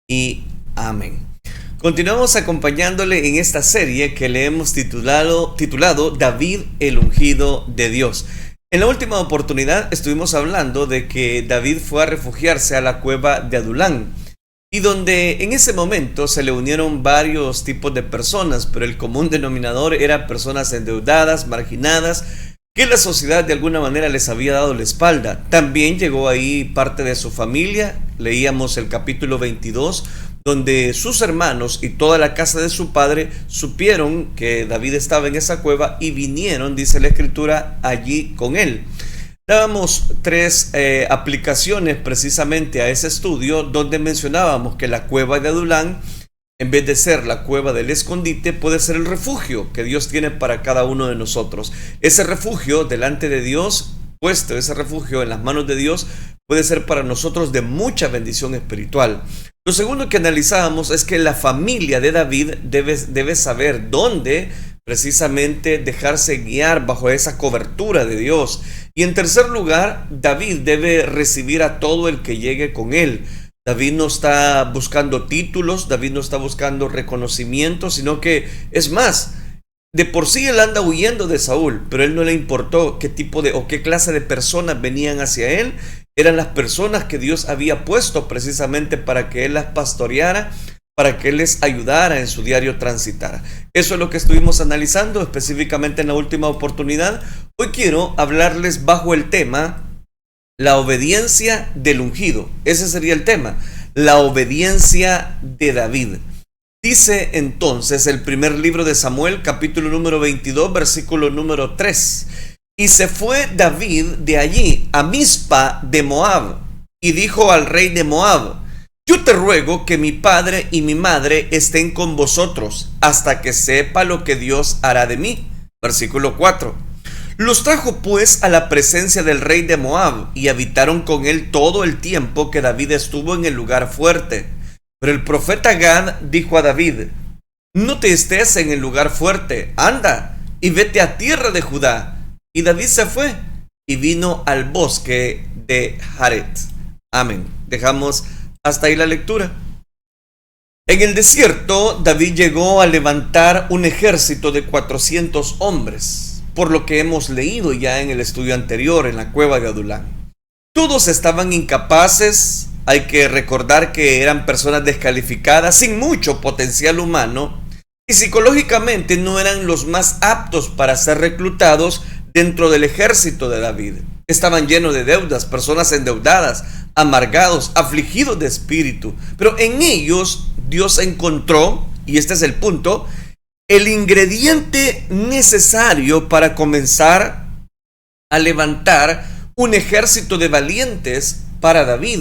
y amén. Continuamos acompañándole en esta serie que le hemos titulado David el ungido de Dios. En la última oportunidad estuvimos hablando de que David fue a refugiarse a la cueva de Adulán, y donde en ese momento se le unieron varios tipos de personas, pero el común denominador era personas endeudadas, marginadas, que la sociedad de alguna manera les había dado la espalda. También llegó ahí parte de su familia. Leíamos el capítulo 22, donde sus hermanos y toda la casa de su padre supieron que David estaba en esa cueva y vinieron, dice la escritura, allí con él. Dábamos tres aplicaciones precisamente a ese estudio, donde mencionábamos que la cueva de Adulán, en vez de ser la cueva del escondite, puede ser el refugio que Dios tiene para cada uno de nosotros. Ese refugio delante de Dios, puesto ese refugio en las manos de Dios, puede ser para nosotros de mucha bendición espiritual. Lo segundo que analizábamos es que la familia de David debe saber dónde precisamente dejarse guiar bajo esa cobertura de Dios. Y en tercer lugar, David debe recibir a todo el que llegue con él. David no está buscando títulos, David no está buscando reconocimiento, sino que, es más, de por sí él anda huyendo de Saúl, pero a él no le importó qué tipo de o qué clase de personas venían hacia él. Eran las personas que Dios había puesto precisamente para que él las pastoreara, para que él les ayudara en su diario transitar. Eso es lo que estuvimos analizando específicamente en la última oportunidad. Hoy quiero hablarles bajo el tema la obediencia del ungido. Ese sería el tema, la obediencia de David. Dice entonces el primer libro de Samuel, capítulo número 22, versículo número 3. Y se fue David de allí a Mizpa de Moab, y dijo al rey de Moab: yo te ruego que mi padre y mi madre estén con vosotros hasta que sepa lo que Dios hará de mí. Versículo 4. Los trajo pues a la presencia del rey de Moab, y habitaron con él todo el tiempo que David estuvo en el lugar fuerte. Pero el profeta Gad dijo a David: no te estés en el lugar fuerte, anda y vete a tierra de Judá. Y David se fue y vino al bosque de Jaret. Amén. Dejamos hasta ahí la lectura. En el desierto, David llegó a levantar un ejército de 400 hombres, por lo que hemos leído ya en el estudio anterior en la cueva de Adulán. Todos estaban incapaces. Hay que recordar que eran personas descalificadas, sin mucho potencial humano, y psicológicamente no eran los más aptos para ser reclutados dentro del ejército de David. Estaban llenos de deudas, personas endeudadas, amargados, afligidos de espíritu. Pero en ellos Dios encontró, y este es el punto, el ingrediente necesario para comenzar a levantar un ejército de valientes para David.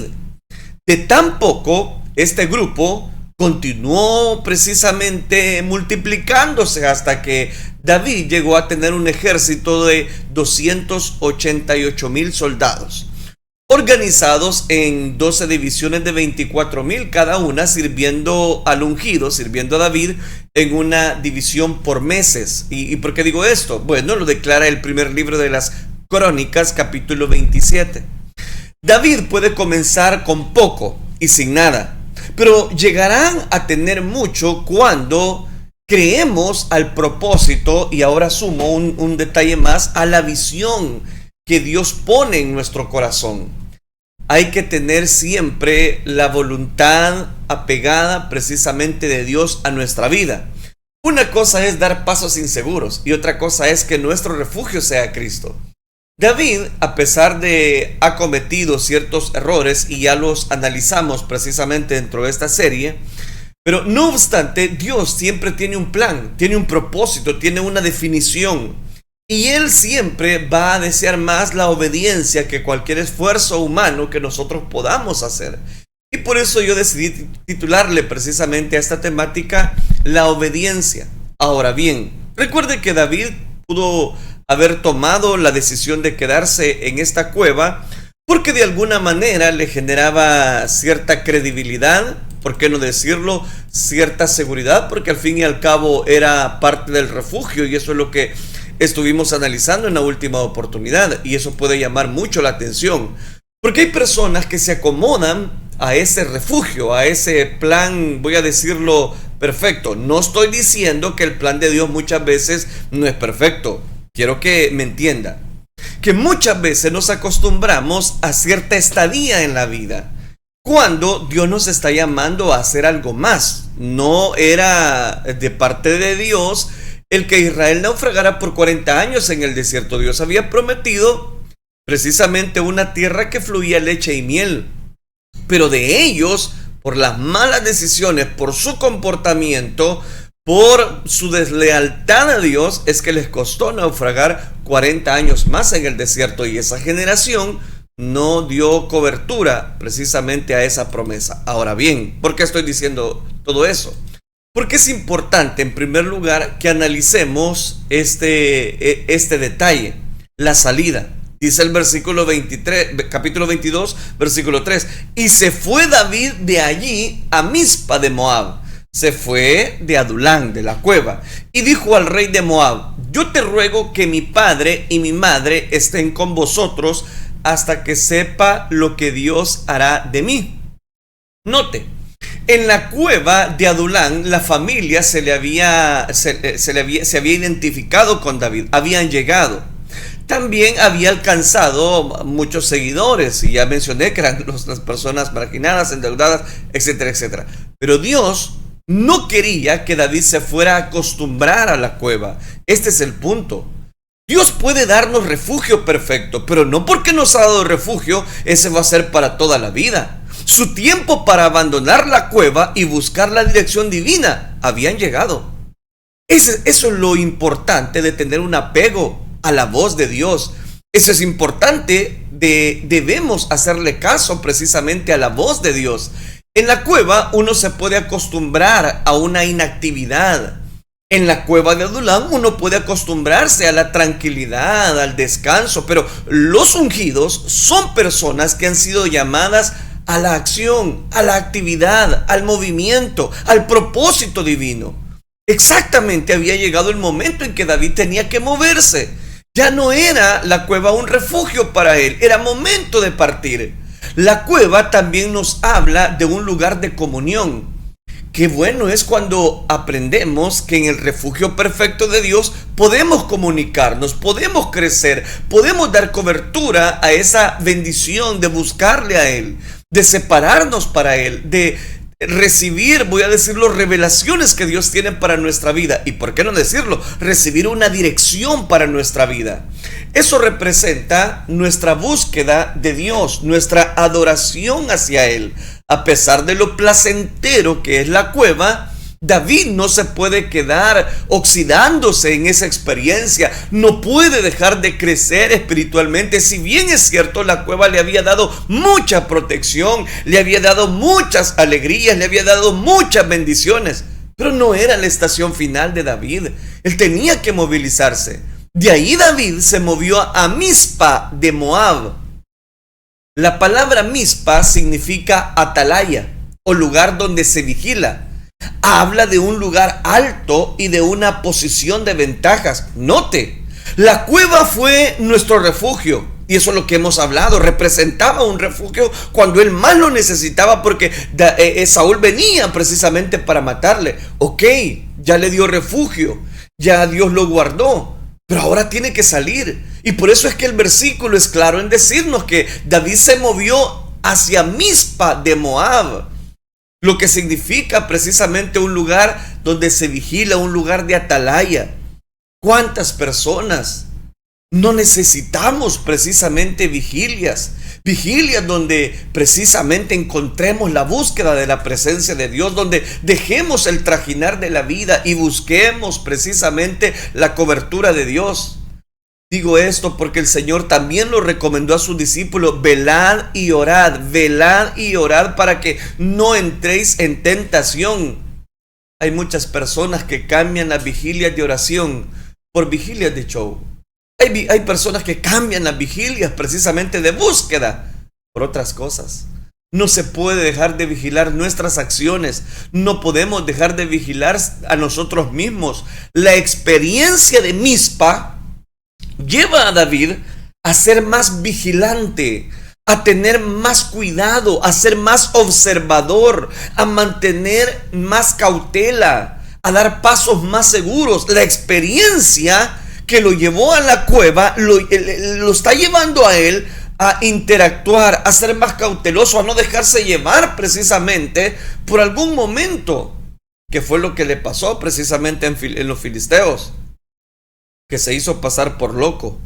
De tan poco, este grupo continuó precisamente multiplicándose hasta que David llegó a tener un ejército de 288,000 soldados, organizados en 12 divisiones de 24,000 cada una, sirviendo al ungido, sirviendo a David en una división por meses. ¿Y por qué digo esto? Bueno, lo declara el primer libro de las Crónicas, capítulo 27. David puede comenzar con poco y sin nada, pero llegarán a tener mucho cuando creemos al propósito, y ahora sumo un detalle más, a la visión que Dios pone en nuestro corazón. Hay que tener siempre la voluntad apegada precisamente de Dios a nuestra vida. Una cosa es dar pasos inseguros y otra cosa es que nuestro refugio sea Cristo. David, a pesar de ha cometido ciertos errores, y ya los analizamos precisamente dentro de esta serie, pero no obstante, Dios siempre tiene un plan, tiene un propósito, tiene una definición, y Él siempre va a desear más la obediencia que cualquier esfuerzo humano que nosotros podamos hacer. Y por eso yo decidí titularle precisamente a esta temática la obediencia. Ahora bien, recuerde que David pudo haber tomado la decisión de quedarse en esta cueva porque de alguna manera le generaba cierta credibilidad, ¿por qué no decirlo? Cierta seguridad, porque al fin y al cabo era parte del refugio, y eso es lo que estuvimos analizando en la última oportunidad, y eso puede llamar mucho la atención, porque hay personas que se acomodan a ese refugio, a ese plan, voy a decirlo, perfecto. No estoy diciendo que el plan de Dios muchas veces no es perfecto. Quiero que me entienda. Que muchas veces nos acostumbramos a cierta estadía en la vida, cuando Dios nos está llamando a hacer algo más. No era de parte de Dios el que Israel naufragara por 40 años en el desierto. Dios había prometido precisamente una tierra que fluía leche y miel. Pero de ellos, por las malas decisiones, por su comportamiento, por su deslealtad a Dios, es que les costó naufragar 40 años más en el desierto. Y esa generación no dio cobertura precisamente a esa promesa. Ahora bien, ¿por qué estoy diciendo todo eso? Porque es importante, en primer lugar, que analicemos este detalle, la salida. Dice el versículo 23, capítulo 22, versículo 3. Y se fue David de allí a Mizpa de Moab. Se fue de Adulán, de la cueva, y dijo al rey de Moab: yo te ruego que mi padre y mi madre estén con vosotros hasta que sepa lo que Dios hará de mí. Note, en la cueva de Adulán, la familia se había identificado con David, habían llegado. También había alcanzado muchos seguidores, y ya mencioné que eran las personas marginadas, endeudadas, etcétera, etcétera. Pero Dios no quería que David se fuera a acostumbrar a la cueva. Este es el punto. Dios puede darnos refugio perfecto, pero no porque nos ha dado refugio, ese va a ser para toda la vida. Su tiempo para abandonar la cueva y buscar la dirección divina habían llegado. Eso es lo importante de tener un apego a la voz de Dios. Eso es importante, debemos hacerle caso precisamente a la voz de Dios. En la cueva uno se puede acostumbrar a una inactividad. En la cueva de Adulán uno puede acostumbrarse a la tranquilidad, al descanso, pero los ungidos son personas que han sido llamadas a la acción, a la actividad, al movimiento, al propósito divino. Exactamente había llegado el momento en que David tenía que moverse. Ya no era la cueva un refugio para él, era momento de partir. La cueva también nos habla de un lugar de comunión. Qué bueno es cuando aprendemos que en el refugio perfecto de Dios podemos comunicarnos, podemos crecer, podemos dar cobertura a esa bendición de buscarle a Él, de separarnos para Él, de recibir, voy a decirlo, revelaciones que Dios tiene para nuestra vida. Y por qué no decirlo, recibir una dirección para nuestra vida. Eso representa nuestra búsqueda de Dios, nuestra adoración hacia Él. A pesar de lo placentero que es la cueva, David no se puede quedar oxidándose en esa experiencia, no puede dejar de crecer espiritualmente. Si bien es cierto, la cueva le había dado mucha protección, le había dado muchas alegrías, le había dado muchas bendiciones, pero no era la estación final de David. Él tenía que movilizarse. De ahí David se movió a Mizpa de Moab. La palabra Mizpa significa atalaya o lugar donde se vigila. Habla de un lugar alto y de una posición de ventajas. Note, la cueva fue nuestro refugio, y eso es lo que hemos hablado. Representaba un refugio cuando él más lo necesitaba, porque Saúl venía precisamente para matarle. Ok, ya le dio refugio, ya Dios lo guardó, pero ahora tiene que salir. Y por eso es que el versículo es claro en decirnos que David se movió hacia Mizpa de Moab, lo que significa precisamente un lugar donde se vigila, un lugar de atalaya. ¿Cuántas personas no necesitamos precisamente vigilias? Vigilias donde precisamente encontremos la búsqueda de la presencia de Dios, donde dejemos el trajinar de la vida y busquemos precisamente la cobertura de Dios. Digo esto porque el Señor también lo recomendó a sus discípulos: velad y orad para que no entréis en tentación. Hay muchas personas que cambian las vigilias de oración por vigilias de show. Hay personas que cambian las vigilias precisamente de búsqueda por otras cosas. No se puede dejar de vigilar nuestras acciones. No podemos dejar de vigilar a nosotros mismos. La experiencia de Mizpa lleva a David a ser más vigilante, a tener más cuidado, a ser más observador, a mantener más cautela, a dar pasos más seguros. La experiencia que lo llevó a la cueva lo está llevando a él a interactuar, a ser más cauteloso, a no dejarse llevar precisamente por algún momento, que fue lo que le pasó precisamente en los filisteos, que se hizo pasar por loco.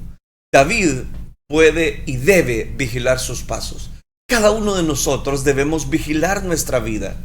David puede y debe vigilar sus pasos. Cada uno de nosotros debemos vigilar nuestra vida.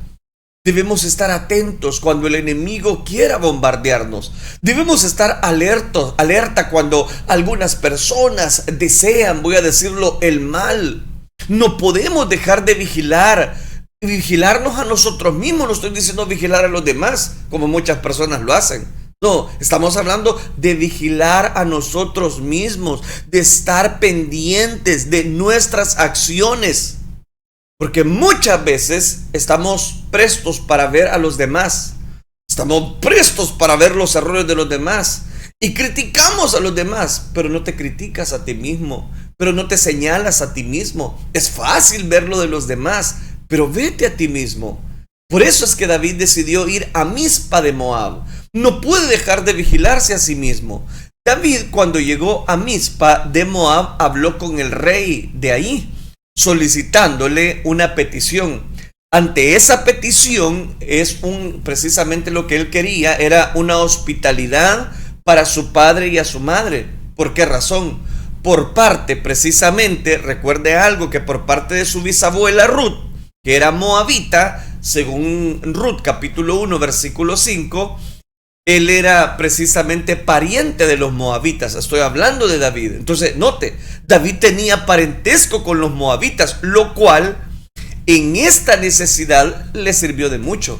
Debemos estar atentos cuando el enemigo quiera bombardearnos. Debemos estar alerta cuando algunas personas desean, voy a decirlo, el mal. No podemos dejar de vigilarnos a nosotros mismos. No estoy diciendo vigilar a los demás, como muchas personas lo hacen. No, estamos hablando de vigilar a nosotros mismos, de estar pendientes de nuestras acciones. Porque muchas veces estamos prestos para ver a los demás. Estamos prestos para ver los errores de los demás. Y criticamos a los demás, pero no te criticas a ti mismo, pero no te señalas a ti mismo. Es fácil ver lo de los demás, pero vete a ti mismo. Por eso es que David decidió ir a Mizpa de Moab. No puede dejar de vigilarse a sí mismo. David, cuando llegó a Mizpa de Moab, habló con el rey de ahí, solicitándole una petición. Ante esa petición precisamente lo que él quería era una hospitalidad para su padre y a su madre. ¿Por qué razón? Por parte precisamente, recuerde algo, que por parte de su bisabuela Ruth, que era moabita, según Ruth capítulo 1 versículo 5, él era precisamente pariente de los moabitas. Estoy hablando de David. Entonces, note, David tenía parentesco con los moabitas, lo cual en esta necesidad le sirvió de mucho.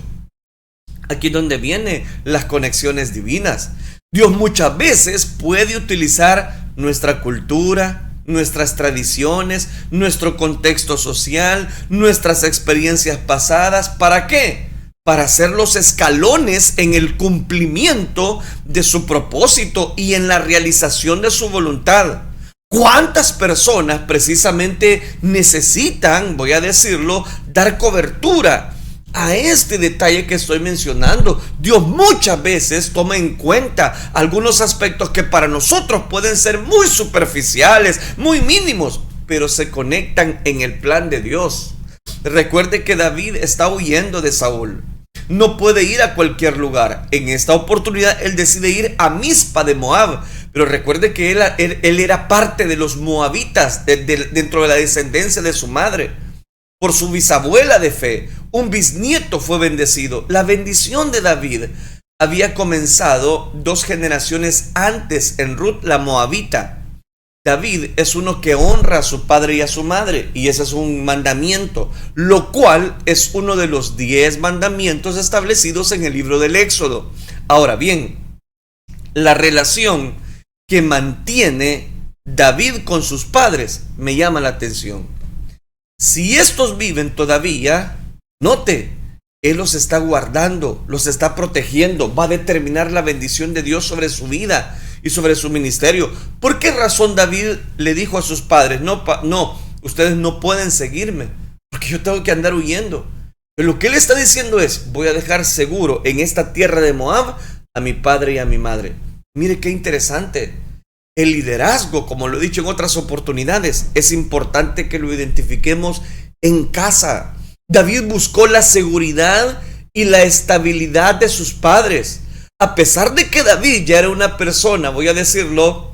Aquí es donde vienen las conexiones divinas. Dios muchas veces puede utilizar nuestra cultura, nuestras tradiciones, nuestro contexto social, nuestras experiencias pasadas. ¿Para qué? Para hacer los escalones en el cumplimiento de su propósito y en la realización de su voluntad. ¿Cuántas personas precisamente necesitan, voy a decirlo, dar cobertura a este detalle que estoy mencionando? Dios muchas veces toma en cuenta algunos aspectos que para nosotros pueden ser muy superficiales, muy mínimos, pero se conectan en el plan de Dios. Recuerde que David está huyendo de Saúl. No puede ir a cualquier lugar. En esta oportunidad él decide ir a Mizpa de Moab. Pero recuerde que él era parte de los moabitas, dentro de la descendencia de su madre. Por su bisabuela de fe, un bisnieto fue bendecido. La bendición de David había comenzado 2 generaciones antes en Ruth la moabita. David es uno que honra a su padre y a su madre, y ese es un mandamiento, lo cual es uno de los 10 mandamientos establecidos en el libro del Éxodo. Ahora bien, la relación que mantiene David con sus padres me llama la atención. Si estos viven todavía, note, él los está guardando, los está protegiendo, va a determinar la bendición de Dios sobre su vida y sobre su ministerio. ¿Por qué razón David le dijo a sus padres, no, ustedes no pueden seguirme, porque yo tengo que andar huyendo? Pero lo que él está diciendo es, voy a dejar seguro en esta tierra de Moab a mi padre y a mi madre. Mire qué interesante. El liderazgo, como lo he dicho en otras oportunidades, es importante que lo identifiquemos en casa. David buscó la seguridad y la estabilidad de sus padres. A pesar de que David ya era una persona, voy a decirlo,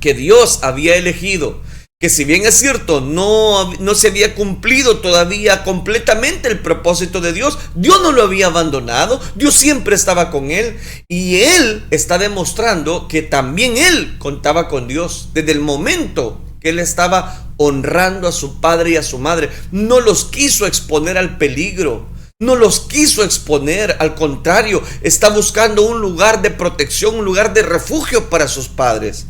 que Dios había elegido, que si bien es cierto, no se había cumplido todavía completamente el propósito de Dios, Dios no lo había abandonado, Dios siempre estaba con él, y él está demostrando que también él contaba con Dios, desde el momento que él estaba honrando a su padre y a su madre. No los quiso exponer al peligro, no los quiso exponer, al contrario, está buscando un lugar de protección, un lugar de refugio para sus padres.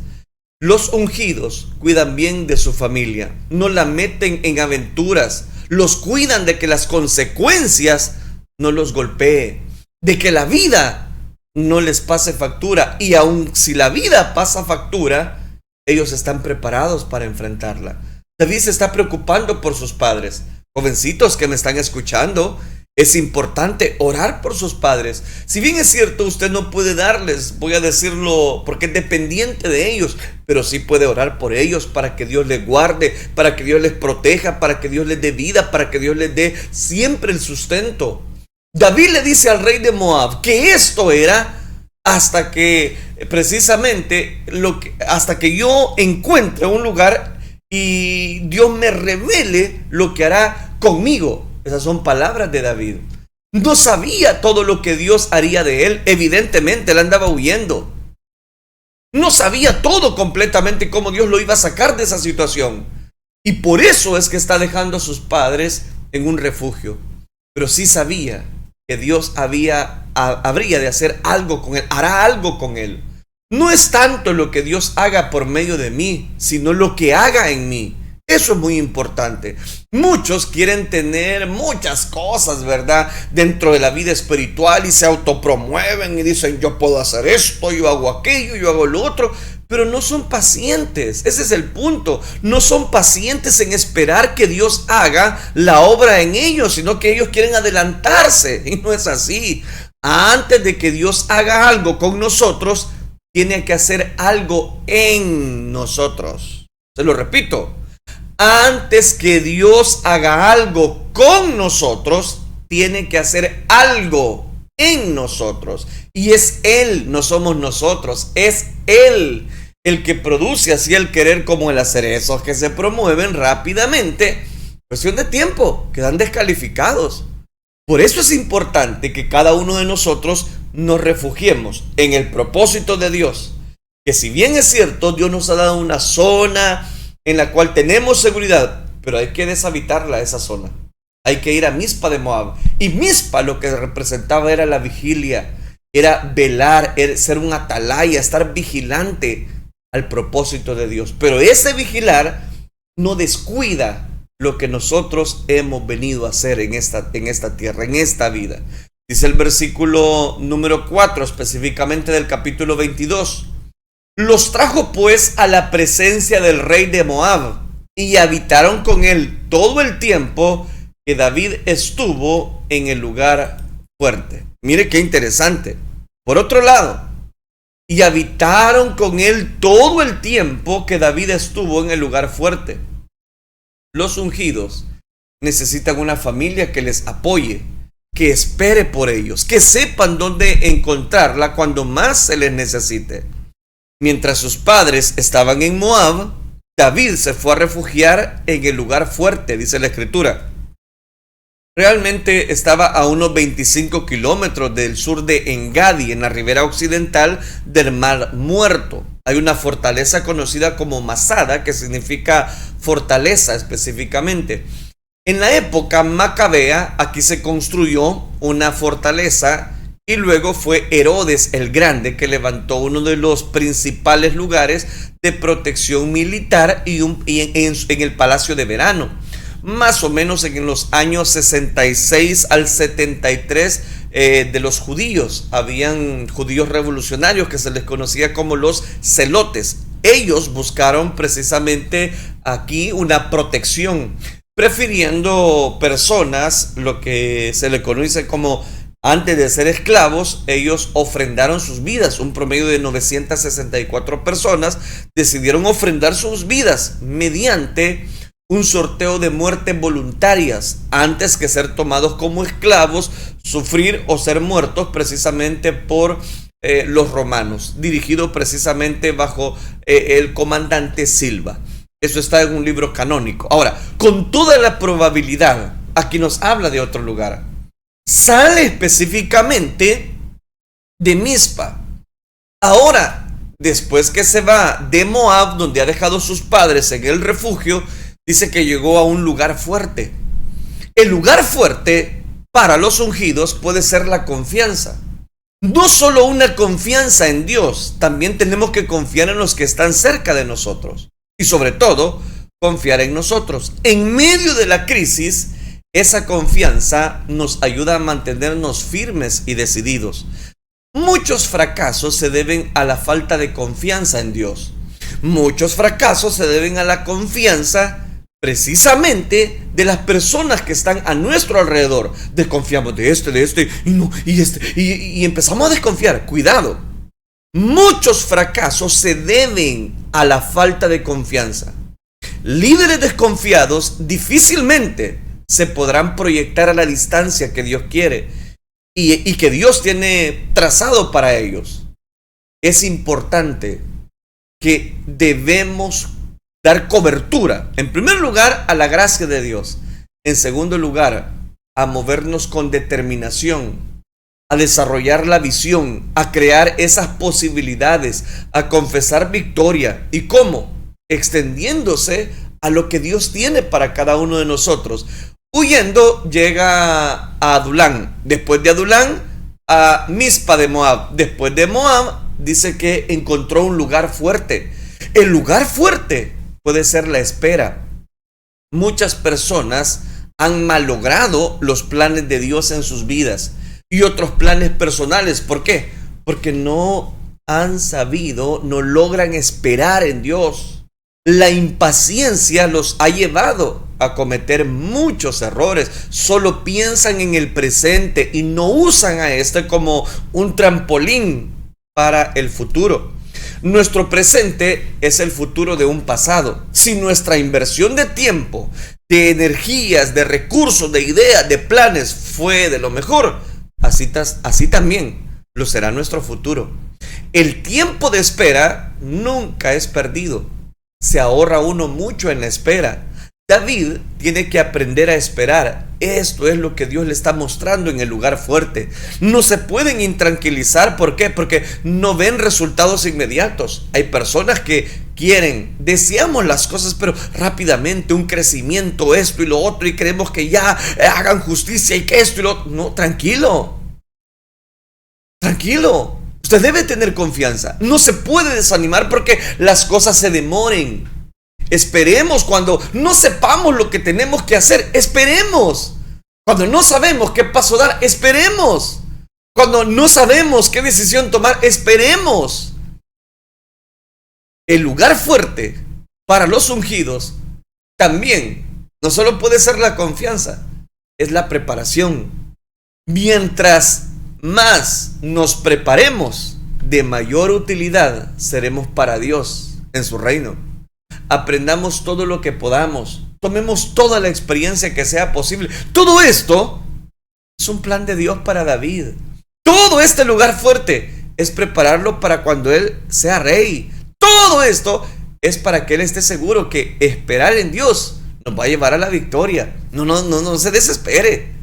Los ungidos cuidan bien de su familia, no la meten en aventuras, los cuidan de que las consecuencias no los golpee, de que la vida no les pase factura, y aun si la vida pasa factura, ellos están preparados para enfrentarla. David se está preocupando por sus padres. Jovencitos que me están escuchando, es importante orar por sus padres. Si bien es cierto, usted no puede darles, voy a decirlo porque es dependiente de ellos, pero sí puede orar por ellos para que Dios les guarde, para que Dios les proteja, para que Dios les dé vida, para que Dios les dé siempre el sustento. David le dice al rey de Moab que esto era hasta que precisamente hasta que yo encuentre un lugar y Dios me revele lo que hará conmigo. Esas son palabras de David. No sabía todo lo que Dios haría de él. Evidentemente él andaba huyendo. No sabía todo completamente cómo Dios lo iba a sacar de esa situación. Y por eso es que está dejando a sus padres en un refugio. Pero sí sabía que Dios habría de hacer algo con él, hará algo con él. No es tanto lo que Dios haga por medio de mí, sino lo que haga en mí. Eso es muy importante. Muchos quieren tener muchas cosas, ¿verdad?, dentro de la vida espiritual y se autopromueven y dicen: yo puedo hacer esto, yo hago aquello, yo hago lo otro. Pero no son pacientes. Ese es el punto. No son pacientes en esperar que Dios haga la obra en ellos, sino que ellos quieren adelantarse. Y no es así. Antes de que Dios haga algo con nosotros, tiene que hacer algo en nosotros. Se lo repito. Antes que Dios haga algo con nosotros, tiene que hacer algo en nosotros. Y es Él, no somos nosotros, es Él el que produce así el querer como el hacer. Esos que se promueven rápidamente, cuestión de tiempo, quedan descalificados. Por eso es importante que cada uno de nosotros nos refugiemos en el propósito de Dios. Que si bien es cierto, Dios nos ha dado una zona en la cual tenemos seguridad, pero hay que deshabitarla, esa zona. Hay que ir a Mizpa de Moab. Y Mizpa lo que representaba era la vigilia, era velar, era ser un atalaya, estar vigilante al propósito de Dios. Pero ese vigilar no descuida lo que nosotros hemos venido a hacer en esta tierra, en esta vida. Dice el versículo número 4, específicamente del capítulo 22. Los trajo pues a la presencia del rey de Moab y habitaron con él todo el tiempo que David estuvo en el lugar fuerte. Mire qué interesante. Por otro lado, y habitaron con él todo el tiempo que David estuvo en el lugar fuerte. Los ungidos necesitan una familia que les apoye, que espere por ellos, que sepan dónde encontrarla cuando más se les necesite. Mientras sus padres estaban en Moab, David se fue a refugiar en el lugar fuerte, dice la escritura. Realmente estaba a unos 25 kilómetros del sur de Engadi, en la ribera occidental del Mar Muerto. Hay una fortaleza conocida como Masada, que significa fortaleza específicamente. En la época macabea, aquí se construyó una fortaleza y luego fue Herodes el Grande que levantó uno de los principales lugares de protección militar en el Palacio de Verano. Más o menos en los años 66 al 73 de los judíos. Habían judíos revolucionarios que se les conocía como los celotes. Ellos buscaron precisamente aquí una protección, prefiriendo personas, lo que se le conoce como, antes de ser esclavos, ellos ofrendaron sus vidas. Un promedio de 964 personas decidieron ofrendar sus vidas mediante un sorteo de muertes voluntarias antes que ser tomados como esclavos, sufrir o ser muertos precisamente por los romanos, dirigido precisamente bajo el comandante Silva. Eso está en un libro canónico. Ahora, con toda la probabilidad, aquí nos habla de otro lugar. Sale específicamente de Mizpa. Ahora, después que se va de Moab, donde ha dejado sus padres en el refugio, dice que llegó a un lugar fuerte. El lugar fuerte para los ungidos puede ser la confianza. No solo una confianza en Dios, también tenemos que confiar en los que están cerca de nosotros. Y sobre todo, confiar en nosotros. En medio de la crisis, esa confianza nos ayuda a mantenernos firmes y decididos. Muchos fracasos se deben a la falta de confianza en Dios. Muchos fracasos se deben a la confianza precisamente de las personas que están a nuestro alrededor. Desconfiamos de este, y empezamos a desconfiar. Cuidado. Muchos fracasos se deben a la falta de confianza. Líderes desconfiados difícilmente se podrán proyectar a la distancia que Dios quiere y que Dios tiene trazado para ellos. Es importante que debemos dar cobertura, en primer lugar, a la gracia de Dios. En segundo lugar, a movernos con determinación, a desarrollar la visión, a crear esas posibilidades, a confesar victoria. ¿Y cómo? Extendiéndose a lo que Dios tiene para cada uno de nosotros. Huyendo, llega a Adulán. Después de Adulán, a Mizpa de Moab. Después de Moab, dice que encontró un lugar fuerte. El lugar fuerte puede ser la espera. Muchas personas han malogrado los planes de Dios en sus vidas y otros planes personales. ¿Por qué? Porque no han sabido, no logran esperar en Dios. La impaciencia los ha llevado a cometer muchos errores. Solo piensan en el presente y no usan a este como un trampolín para el futuro. Nuestro presente es el futuro de un pasado. Si nuestra inversión de tiempo, de energías, de recursos, de ideas, de planes fue de lo mejor, así también lo será nuestro futuro. El tiempo de espera nunca es perdido. Se ahorra uno mucho en la espera. David tiene que aprender a esperar. Esto es lo que Dios le está mostrando en el lugar fuerte. No se pueden intranquilizar. ¿Por qué? Porque no ven resultados inmediatos. Hay personas que deseamos las cosas, pero rápidamente, un crecimiento, esto y lo otro, y creemos que ya hagan justicia y que esto y lo otro. No, tranquilo. Usted debe tener confianza. No se puede desanimar porque las cosas se demoren. Esperemos cuando no sepamos lo que tenemos que hacer. Esperemos. Cuando no sabemos qué paso dar, esperemos. Cuando no sabemos qué decisión tomar, esperemos. El lugar fuerte para los ungidos también no solo puede ser la confianza, es la preparación. Mientras más nos preparemos, de mayor utilidad seremos para Dios en su reino. Aprendamos todo lo que podamos, tomemos toda la experiencia que sea posible. Todo esto es un plan de Dios para David. Todo este lugar fuerte es prepararlo para cuando él sea rey. Todo esto es para que él esté seguro que esperar en Dios nos va a llevar a la victoria. No se desespere.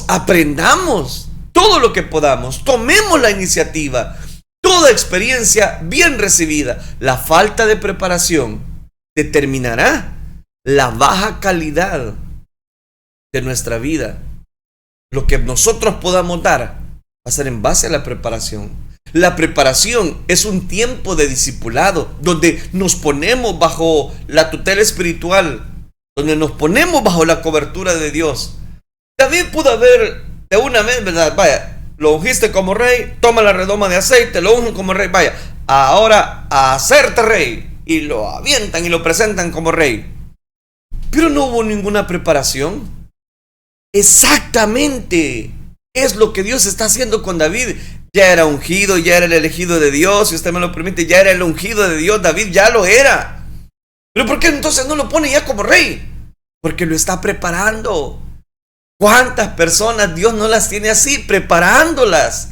Aprendamos todo lo que podamos, tomemos la iniciativa. Toda experiencia bien recibida, la falta de preparación determinará la baja calidad de nuestra vida. Lo que nosotros podamos dar va a ser en base a la preparación. La preparación es un tiempo de discipulado donde nos ponemos bajo la tutela espiritual, donde nos ponemos bajo la cobertura de Dios. David pudo haber de una vez, ¿verdad? Vaya, lo ungiste como rey, toma la redoma de aceite, lo ungen como rey, vaya, ahora a hacerte rey, y lo avientan y lo presentan como rey. Pero no hubo ninguna preparación. Exactamente es lo que Dios está haciendo con David. Ya era ungido, ya era el elegido de Dios, si usted me lo permite, ya era el ungido de Dios. David ya lo era. Pero ¿por qué entonces no lo pone ya como rey? Porque lo está preparando. ¿Cuántas personas Dios no las tiene así? Preparándolas.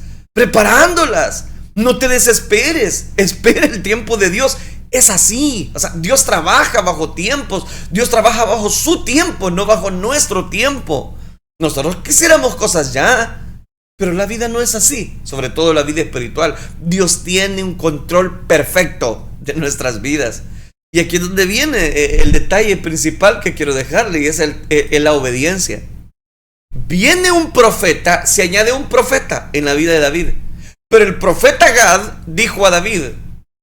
No te desesperes. Espera el tiempo de Dios. Es así. O sea, Dios trabaja bajo tiempos. Dios trabaja bajo su tiempo, no bajo nuestro tiempo. Nosotros quisiéramos cosas ya, pero la vida no es así. Sobre todo la vida espiritual. Dios tiene un control perfecto de nuestras vidas. Y aquí es donde viene el detalle principal que quiero dejarle, y es la obediencia. Viene un profeta, se añade un profeta en la vida de David. Pero el profeta Gad dijo a David: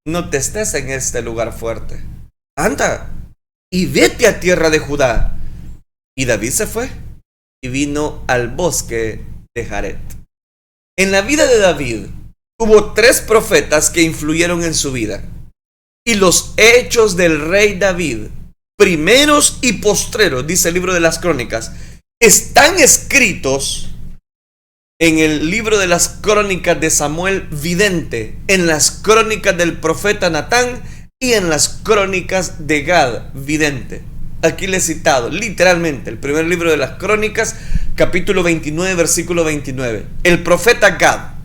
no te estés en este lugar fuerte. Anda y vete a tierra de Judá. Y David se fue y vino al bosque de Jaret. En la vida de David hubo 3 profetas que influyeron en su vida. Y los hechos del rey David primeros y postreros, dice el libro de las Crónicas, están escritos en el libro de las Crónicas de Samuel vidente, en las Crónicas del profeta Natán y en las Crónicas de Gad vidente. Aquí le he citado literalmente el primer libro de las Crónicas, capítulo 29, versículo 29. El profeta Gad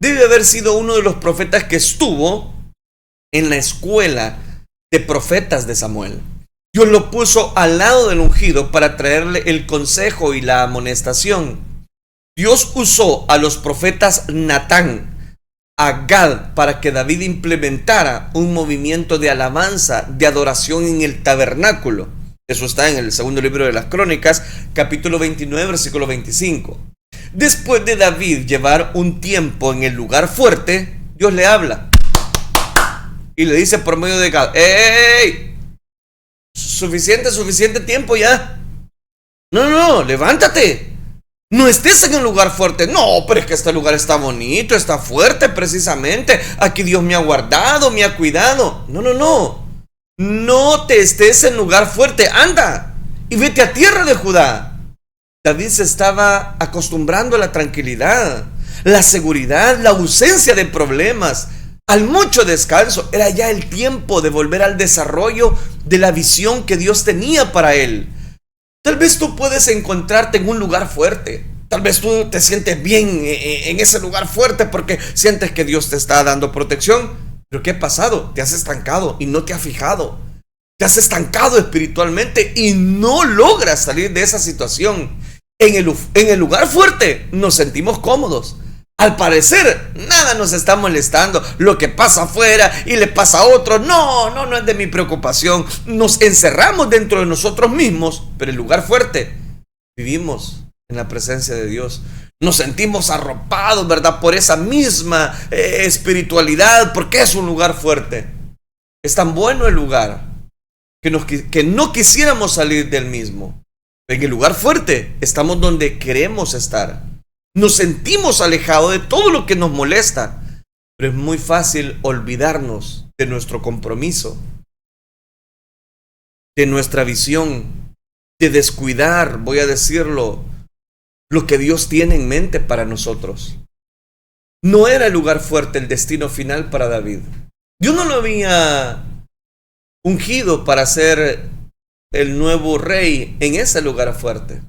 debe haber sido uno de los profetas que estuvo en la escuela de profetas de Samuel. Dios lo puso al lado del ungido para traerle el consejo y la amonestación. Dios usó a los profetas Natán, a Gad, para que David implementara un movimiento de alabanza, de adoración en el tabernáculo. Eso está en el segundo libro de las Crónicas, capítulo 29, versículo 25. Después de David llevar un tiempo en el lugar fuerte, Dios le habla y le dice por medio de Gad: ¡Ey! Suficiente tiempo ya. No, levántate. No estés en un lugar fuerte. No, pero es que este lugar está bonito, está fuerte precisamente. Aquí Dios me ha guardado, me ha cuidado. No. No te estés en lugar fuerte. Anda y vete a tierra de Judá. David se estaba acostumbrando a la tranquilidad, la seguridad, la ausencia de problemas, al mucho descanso. Era ya el tiempo de volver al desarrollo de la visión que Dios tenía para él. Tal vez tú puedes encontrarte en un lugar fuerte. Tal vez tú te sientes bien en ese lugar fuerte porque sientes que Dios te está dando protección. Pero ¿qué ha pasado? Te has estancado y no te has fijado. Te has estancado espiritualmente y no logras salir de esa situación. En el lugar fuerte nos sentimos cómodos. Al parecer, nada nos está molestando. Lo que pasa afuera y le pasa a otro, no es de mi preocupación. Nos encerramos dentro de nosotros mismos, pero en el lugar fuerte vivimos en la presencia de Dios. Nos sentimos arropados, ¿verdad? Por esa misma espiritualidad, porque es un lugar fuerte. Es tan bueno el lugar que no quisiéramos salir del mismo. En el lugar fuerte estamos donde queremos estar. Nos sentimos alejados de todo lo que nos molesta, pero es muy fácil olvidarnos de nuestro compromiso, de nuestra visión, de descuidar, voy a decirlo, lo que Dios tiene en mente para nosotros. No era el lugar fuerte el destino final para David. Dios no lo había ungido para ser el nuevo rey en ese lugar fuerte.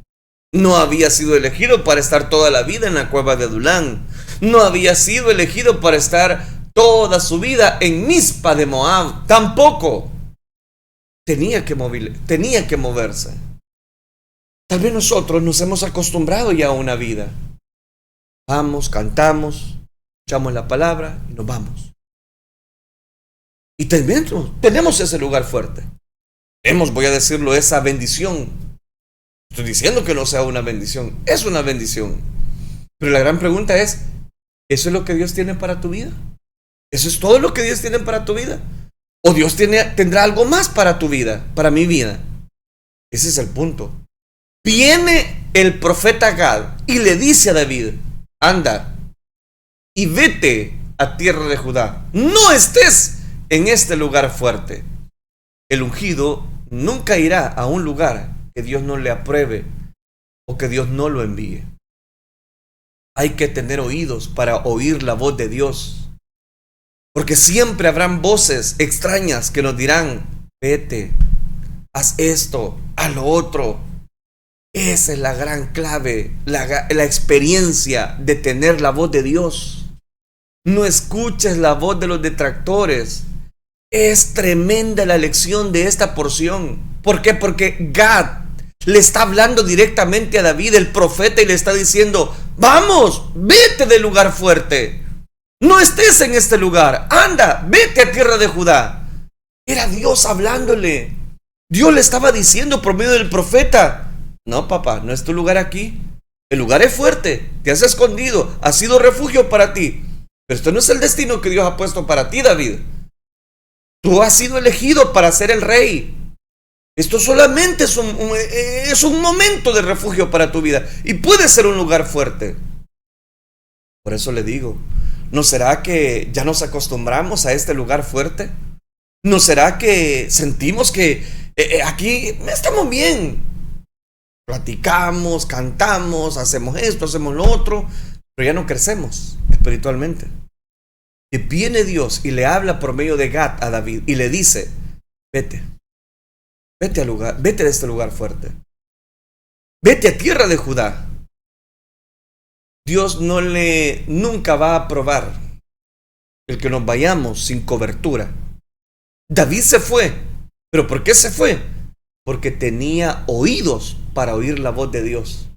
No había sido elegido para estar toda la vida en la cueva de Adulán. No había sido elegido para estar toda su vida en Mizpa de Moab. Tampoco. Tenía que moverse. Tal vez nosotros nos hemos acostumbrado ya a una vida. Vamos, cantamos, escuchamos la palabra y nos vamos. Y tenemos ese lugar fuerte. Voy a decirlo, esa bendición. Estoy diciendo que no sea una bendición. Es una bendición. Pero la gran pregunta es, ¿eso es lo que Dios tiene para tu vida? ¿Eso es todo lo que Dios tiene para tu vida? ¿O Dios tendrá algo más para tu vida, para mi vida? Ese es el punto. Viene el profeta Gad y le dice a David: anda y vete a tierra de Judá. No estés en este lugar fuerte. El ungido nunca irá a un lugar que Dios no le apruebe o que Dios no lo envíe. Hay que tener oídos para oír la voz de Dios, porque siempre habrán voces extrañas que nos dirán: vete, haz esto, haz lo otro. Esa es la gran clave, la experiencia de tener la voz de Dios. No escuches la voz de los detractores. Es tremenda la lección de esta porción. ¿Por qué? Porque Gad le está hablando directamente a David, el profeta, y le está diciendo: vamos, vete del lugar fuerte. No estés en este lugar. Anda, vete a tierra de Judá. Era Dios hablándole. Dios le estaba diciendo por medio del profeta: no, papá, no es tu lugar aquí. El lugar es fuerte. Te has escondido. Ha sido refugio para ti. Pero esto no es el destino que Dios ha puesto para ti, David. Tú has sido elegido para ser el rey. Esto solamente es un momento de refugio para tu vida. Y puede ser un lugar fuerte. Por eso le digo, ¿no será que ya nos acostumbramos a este lugar fuerte? ¿No será que sentimos que Aquí estamos bien. Platicamos, cantamos, hacemos esto, hacemos lo otro, pero ya no crecemos espiritualmente. Y viene Dios y le habla por medio de Gad a David y le dice: vete de este lugar fuerte. Vete a tierra de Judá. Dios nunca va a aprobar el que nos vayamos sin cobertura. David se fue. ¿Pero por qué se fue? Porque tenía oídos para oír la voz de Dios.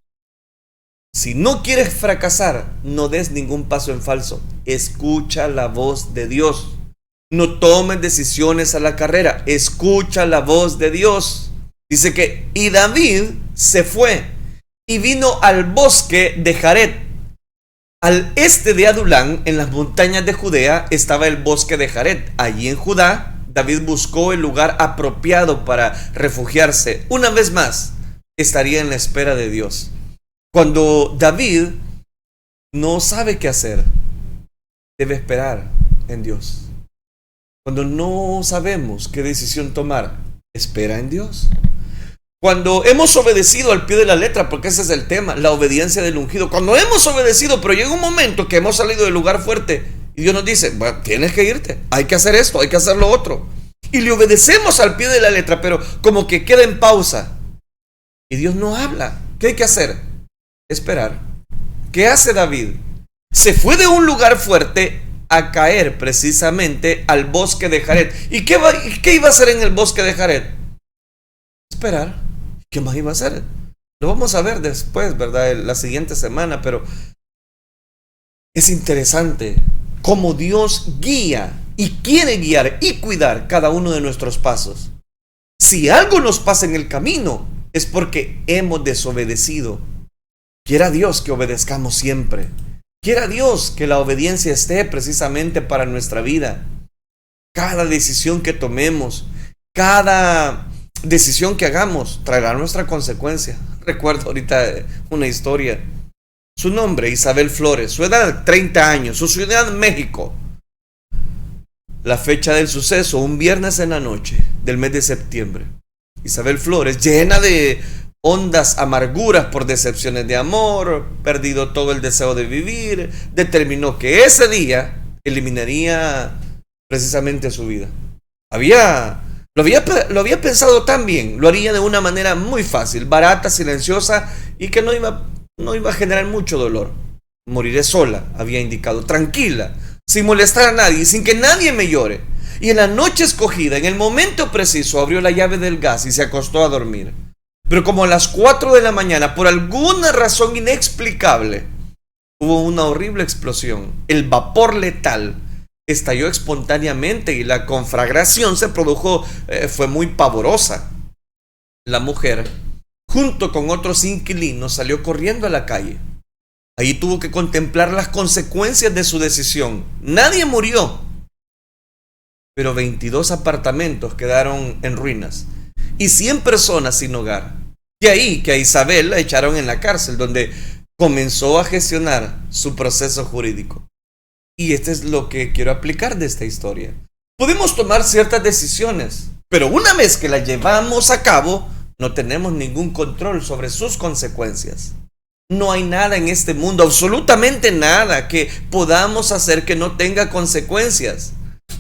Si no quieres fracasar, no des ningún paso en falso. Escucha la voz de Dios. No tomes decisiones a la carrera. Escucha la voz de Dios. Dice que, y David se fue y vino al bosque de Jared. Al este de Adulán, en las montañas de Judea, estaba el bosque de Jared. Allí en Judá, David buscó el lugar apropiado para refugiarse. Una vez más, estaría en la espera de Dios. Cuando David no sabe qué hacer, debe esperar en Dios. Cuando no sabemos qué decisión tomar, espera en Dios. Cuando hemos obedecido al pie de la letra, porque ese es el tema, la obediencia del ungido. Cuando hemos obedecido, pero llega un momento que hemos salido del lugar fuerte y Dios nos dice: bueno, tienes que irte, hay que hacer esto, hay que hacer lo otro. Y le obedecemos al pie de la letra, pero como que queda en pausa. Y Dios no habla. ¿Qué hay que hacer? Esperar. ¿Qué hace David? Se fue de un lugar fuerte a caer precisamente al bosque de Jared. ¿Y qué iba a hacer en el bosque de Jared? Esperar. ¿Qué más iba a hacer? Lo vamos a ver después, ¿verdad? La siguiente semana, pero es interesante cómo Dios guía y quiere guiar y cuidar cada uno de nuestros pasos. Si algo nos pasa en el camino, es porque hemos desobedecido. Quiera Dios que obedezcamos siempre. Quiera Dios que la obediencia esté precisamente para nuestra vida. Cada decisión que tomemos, cada decisión que hagamos traerá nuestra consecuencia. Recuerdo ahorita una historia. Su nombre, Isabel Flores. Su edad, 30 años. Su ciudad, México. La fecha del suceso, un viernes en la noche del mes de septiembre. Isabel Flores, llena de hondas amarguras por decepciones de amor, perdido todo el deseo de vivir, determinó que ese día eliminaría precisamente su vida. Lo había pensado tan bien, lo haría de una manera muy fácil, barata, silenciosa y que no iba a generar mucho dolor. Moriré sola, había indicado, tranquila, sin molestar a nadie, sin que nadie me llore. Y en la noche escogida, en el momento preciso, abrió la llave del gas y se acostó a dormir. Pero como a las 4 de la mañana, por alguna razón inexplicable, hubo una horrible explosión. El vapor letal estalló espontáneamente y la conflagración se produjo, fue muy pavorosa. La mujer, junto con otros inquilinos, salió corriendo a la calle. Allí tuvo que contemplar las consecuencias de su decisión. Nadie murió, pero 22 apartamentos quedaron en ruinas y 100 personas sin hogar. De ahí que a Isabel la echaron en la cárcel, donde comenzó a gestionar su proceso jurídico. Y este es lo que quiero aplicar de esta historia. Podemos tomar ciertas decisiones, pero una vez que las llevamos a cabo, no tenemos ningún control sobre sus consecuencias. No hay nada en este mundo, absolutamente nada, que podamos hacer que no tenga consecuencias.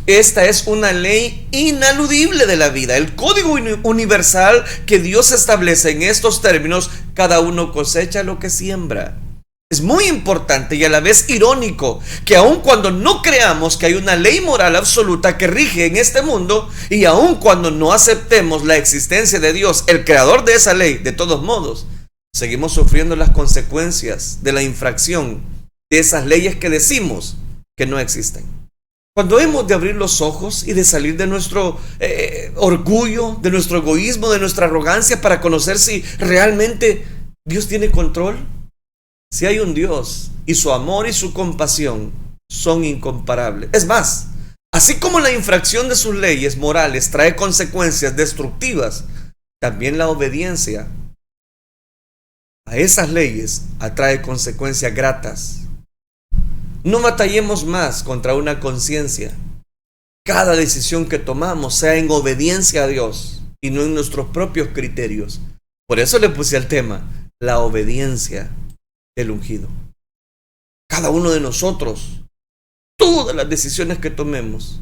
Esta es una ley inaludible de la vida, el código universal que Dios establece en estos términos: cada uno cosecha lo que siembra. Es muy importante y a la vez irónico que aun cuando no creamos que hay una ley moral absoluta que rige en este mundo, y aun cuando no aceptemos la existencia de Dios, el creador de esa ley, de todos modos, seguimos sufriendo las consecuencias de la infracción de esas leyes que decimos que no existen. Cuando hemos de abrir los ojos y de salir de nuestro orgullo, de nuestro egoísmo, de nuestra arrogancia, para conocer si realmente Dios tiene control. Si hay un Dios y su amor y su compasión son incomparables. Es más, así como la infracción de sus leyes morales trae consecuencias destructivas, también la obediencia a esas leyes atrae consecuencias gratas. No batallemos más contra una conciencia. Cada decisión que tomamos sea en obediencia a Dios y no en nuestros propios criterios. Por eso le puse al tema, la obediencia del ungido. Cada uno de nosotros, todas las decisiones que tomemos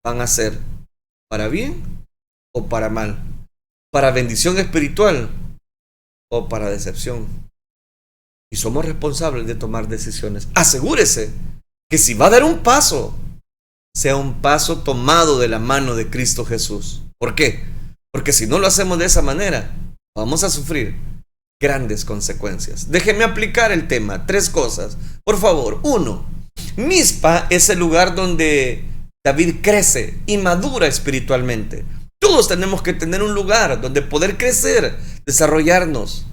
van a ser para bien o para mal, para bendición espiritual o para decepción. Y somos responsables de tomar decisiones. Asegúrese que si va a dar un paso, sea un paso tomado de la mano de Cristo Jesús. ¿Por qué? Porque si no lo hacemos de esa manera, vamos a sufrir grandes consecuencias. Déjeme aplicar el tema. 3 cosas. Por favor. 1. Mizpa es el lugar donde David crece y madura espiritualmente. Todos tenemos que tener un lugar donde poder crecer, desarrollarnos.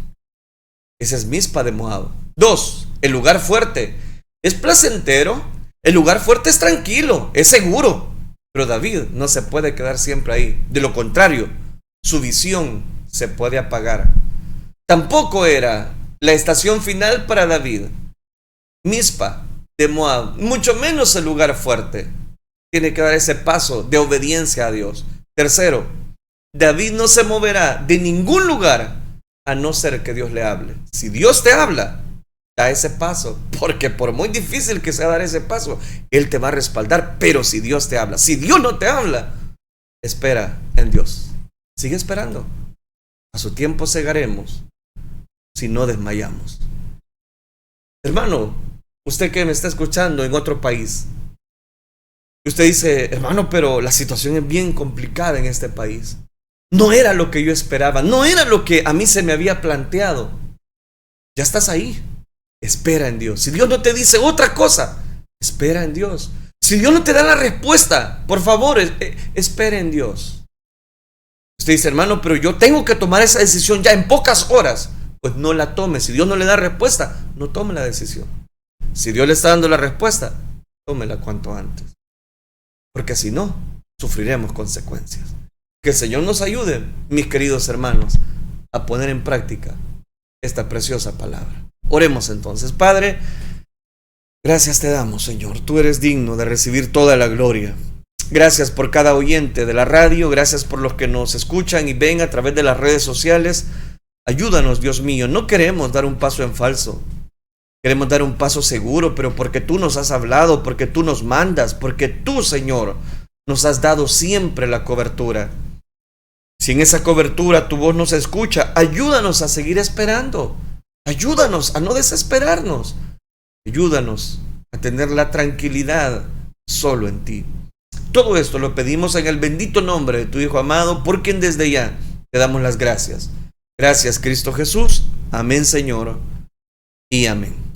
Ese es Mizpa de Moab. 2. El lugar fuerte. Es placentero. El lugar fuerte es tranquilo, es seguro. Pero David no se puede quedar siempre ahí. De lo contrario, su visión se puede apagar. Tampoco era la estación final para David Mizpa de Moab, mucho menos el lugar fuerte. Tiene que dar ese paso de obediencia a Dios. 3. David no se moverá de ningún lugar a no ser que Dios le hable. Si Dios te habla, da ese paso, porque por muy difícil que sea dar ese paso, Él te va a respaldar. Pero si Dios te habla, si Dios no te habla, espera en Dios. Sigue esperando. A su tiempo segaremos si no desmayamos. Hermano, usted que me está escuchando en otro país, usted dice, hermano, pero la situación es bien complicada en este país. No era lo que yo esperaba, no era lo que a mí se me había planteado. Ya estás ahí. Espera en Dios. Si Dios no te dice otra cosa, espera en Dios. Si Dios no te da la respuesta, por favor, espera en Dios. Usted dice, hermano, pero yo tengo que tomar esa decisión ya en pocas horas. Pues no la tome. Si Dios no le da respuesta, no tome la decisión. Si Dios le está dando la respuesta, tómela cuanto antes. Porque si no, sufriremos consecuencias. Que el Señor nos ayude, mis queridos hermanos, a poner en práctica esta preciosa palabra. Oremos entonces. Padre, gracias te damos, Señor. Tú eres digno de recibir toda la gloria. Gracias por cada oyente de la radio. Gracias por los que nos escuchan y ven a través de las redes sociales. Ayúdanos, Dios mío. No queremos dar un paso en falso. Queremos dar un paso seguro, pero porque tú nos has hablado, porque tú nos mandas, porque tú, Señor, nos has dado siempre la cobertura. Si en esa cobertura tu voz nos escucha, ayúdanos a seguir esperando. Ayúdanos a no desesperarnos. Ayúdanos a tener la tranquilidad solo en ti. Todo esto lo pedimos en el bendito nombre de tu Hijo amado, por quien desde ya te damos las gracias. Gracias, Cristo Jesús. Amén, Señor, y amén.